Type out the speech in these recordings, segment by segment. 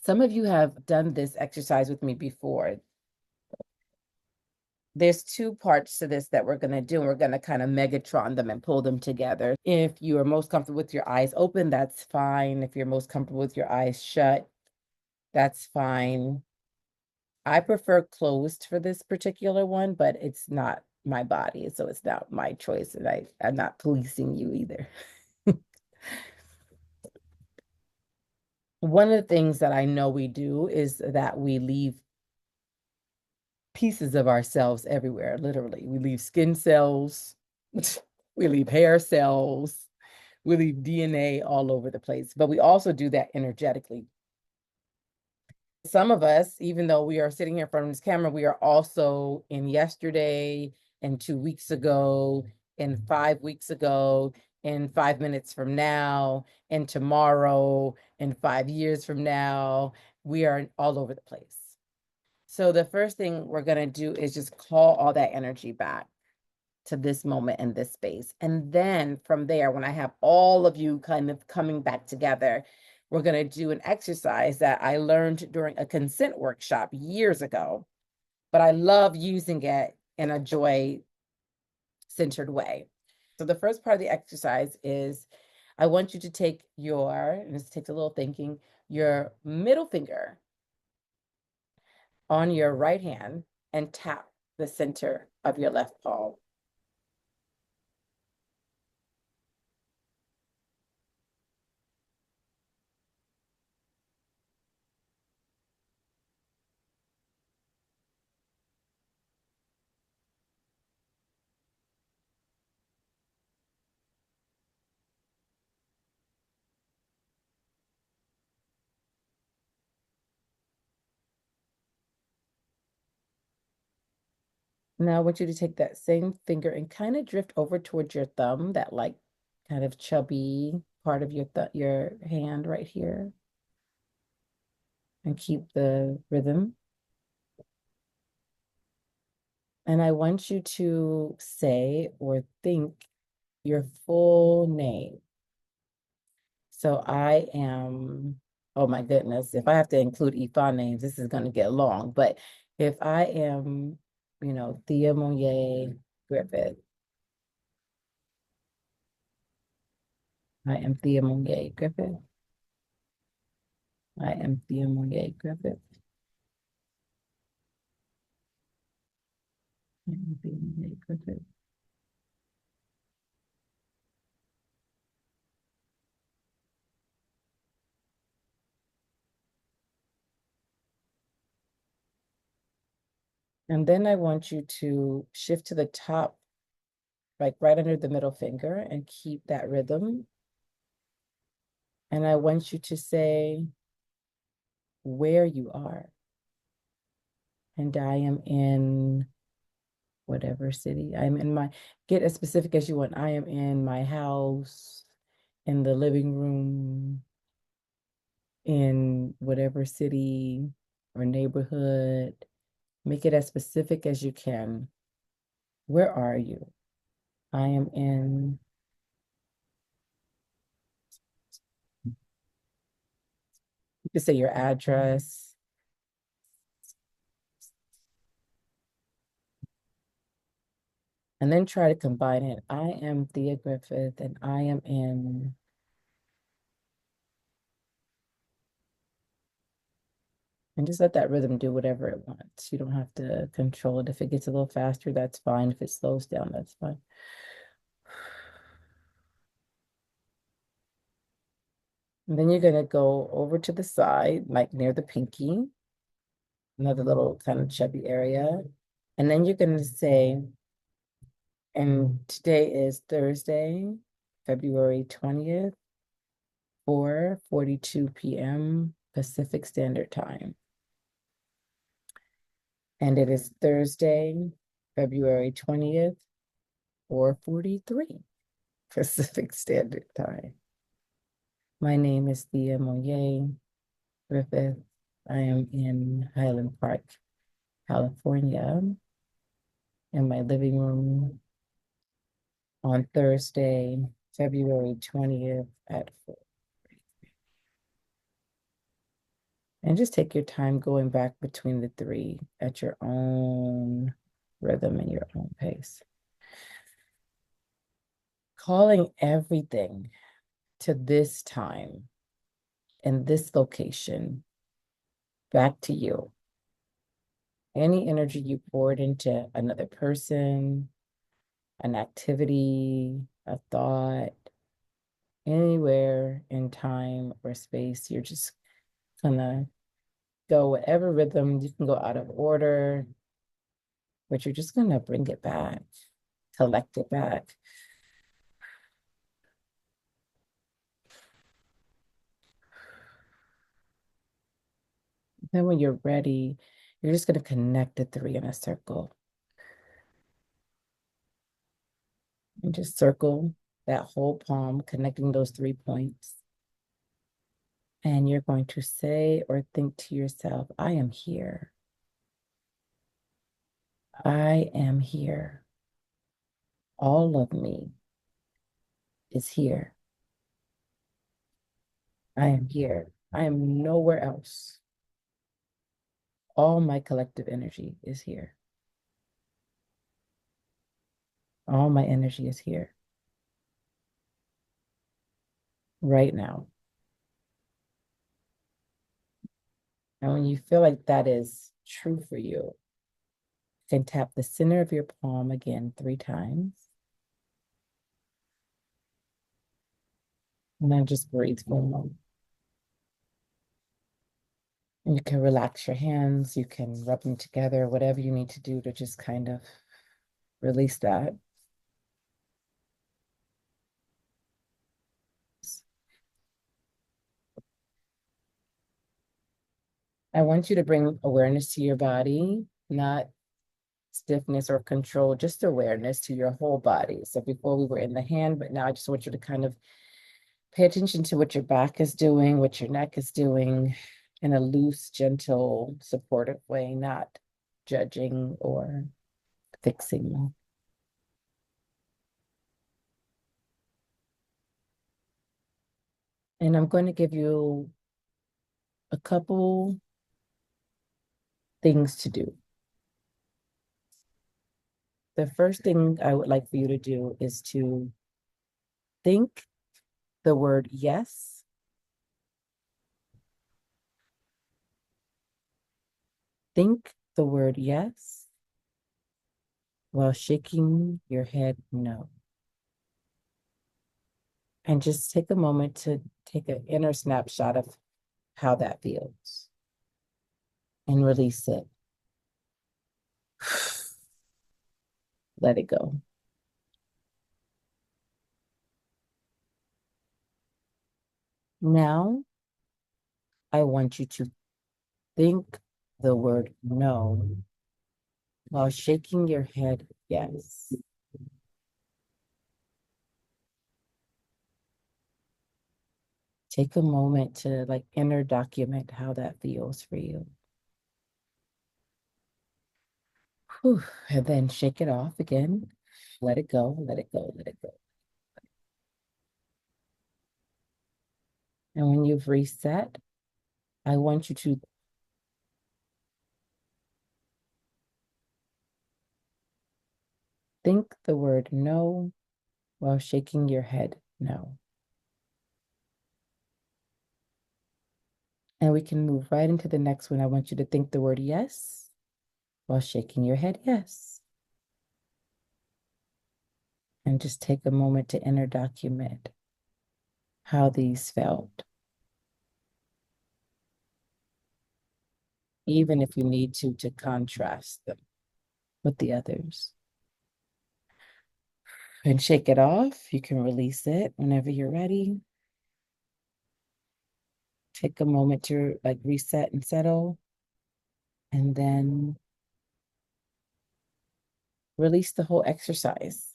Some of you have done this exercise with me before. There's two parts to this that we're going to do, and we're going to kind of Megatron them and pull them together. If you are most comfortable with your eyes open, that's fine. If you're most comfortable with your eyes shut, that's fine. I prefer closed for this particular one, but it's not my body, so it's not my choice, and I'm not policing you either. One of the things that I know we do is that we leave pieces of ourselves everywhere, literally. We leave skin cells, we leave hair cells, we leave DNA all over the place, but we also do that energetically. Some of us, even though we are sitting here in front of this camera, we are also in yesterday and 2 weeks ago and 5 weeks ago and 5 minutes from now and tomorrow and 5 years from now. We are all over the place. So the first thing we're going to do is just call all that energy back to this moment and this space. And then from there, when I have all of you kind of coming back together, we're going to do an exercise that I learned during a consent workshop years ago, but I love using it in a joy-centered way. So the first part of the exercise is I want you to take and this takes a little thinking, your middle finger on your right hand and tap the center of your left palm. Now I want you to take that same finger and kind of drift over towards your thumb, that like kind of chubby part of your hand right here, and keep the rhythm. And I want you to say or think your full name. So I am, oh my goodness, if I have to include Ifa names, this is going to get long. But if I am, Thea Monye Griffith, I am Thea Monye Griffith. I am Thea Monye Griffith. I am Thea Monye Griffith. And then I want you to shift to the top, like right under the middle finger, and keep that rhythm. And I want you to say where you are. And I am in whatever city. Get as specific as you want. I am in my house, in the living room, in whatever city or neighborhood. Make it as specific as you can. Where are you? I am in. You can say your address. And then try to combine it. I am Thea Griffith and I am in. And just let that rhythm do whatever it wants. You don't have to control it. If it gets a little faster, that's fine. If it slows down, that's fine. And then you're going to go over to the side, like near the pinky, another little kind of chubby area. And then you're going to say, and today is Thursday, February 20th, 4:42 p.m. Pacific Standard Time. And it is Thursday, February 20th, 4:43 Pacific Standard Time. My name is Thea Monye Griffith. I am in Highland Park, California, in my living room on Thursday, February 20th at 4. And just take your time going back between the three at your own rhythm and your own pace. Calling everything to this time and this location back to you. Any energy you poured into another person, an activity, a thought, anywhere in time or space, you're just gonna go whatever rhythm. You can go out of order, but you're just gonna bring it back, collect it back. Then when you're ready, you're just gonna connect the three in a circle and just circle that whole palm, connecting those 3 points. And you're going to say or think to yourself, I am here. I am here. All of me is here. I am here. I am nowhere else. All my collective energy is here. All my energy is here right now. And when you feel like that is true for you, you can tap the center of your palm again 3 times. And then just breathe for a moment. And you can relax your hands, you can rub them together, whatever you need to do to just kind of release that. I want you to bring awareness to your body, not stiffness or control, just awareness to your whole body. So before we were in the hand, but now I just want you to kind of pay attention to what your back is doing, what your neck is doing in a loose, gentle, supportive way, not judging or fixing. And I'm going to give you a couple things to do. The first thing I would like for you to do is to think the word yes. Think the word yes while shaking your head no. And just take a moment to take an inner snapshot of how that feels and release it. Let it go. Now, I want you to think the word no while shaking your head yes. Take a moment to like inner document how that feels for you. Whew. And then shake it off again. Let it go, let it go, let it go. And when you've reset, I want you to think the word no while shaking your head no. And we can move right into the next one. I want you to think the word yes while shaking your head yes. And just take a moment to inner document how these felt. Even if you need to contrast them with the others. And shake it off. You can release it whenever you're ready. Take a moment to like reset and settle. And then release the whole exercise.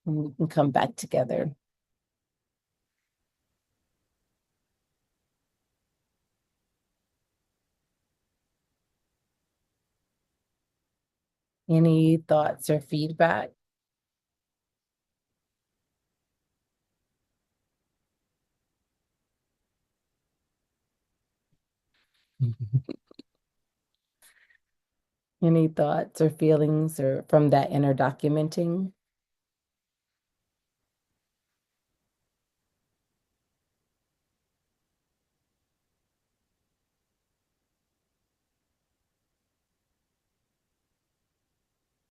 And we can come back together. Any thoughts or feedback? Any thoughts or feelings or from that inner documenting?